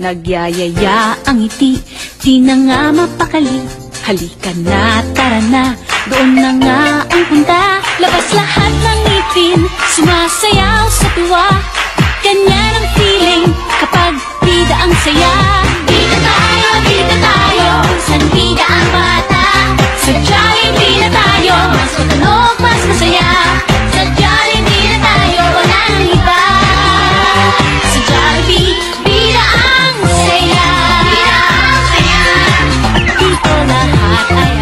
Nagyayaya ang ngiti, di na nga mapakali. Halika na, tara na, doon na nga ang punta. Labas lahat ng ngipin, sumasayaw sa tuwa. Ganyan ang feeling kapag bida ang saya. Bida tayo, saan bida ang bata? Sa Jollibee na tayo, mas matunog, mas masaya. Sa Jollibee na tayo, walang iba. Sa Jollibee, bida ang saya. Bida ang saya. Dito lahat ay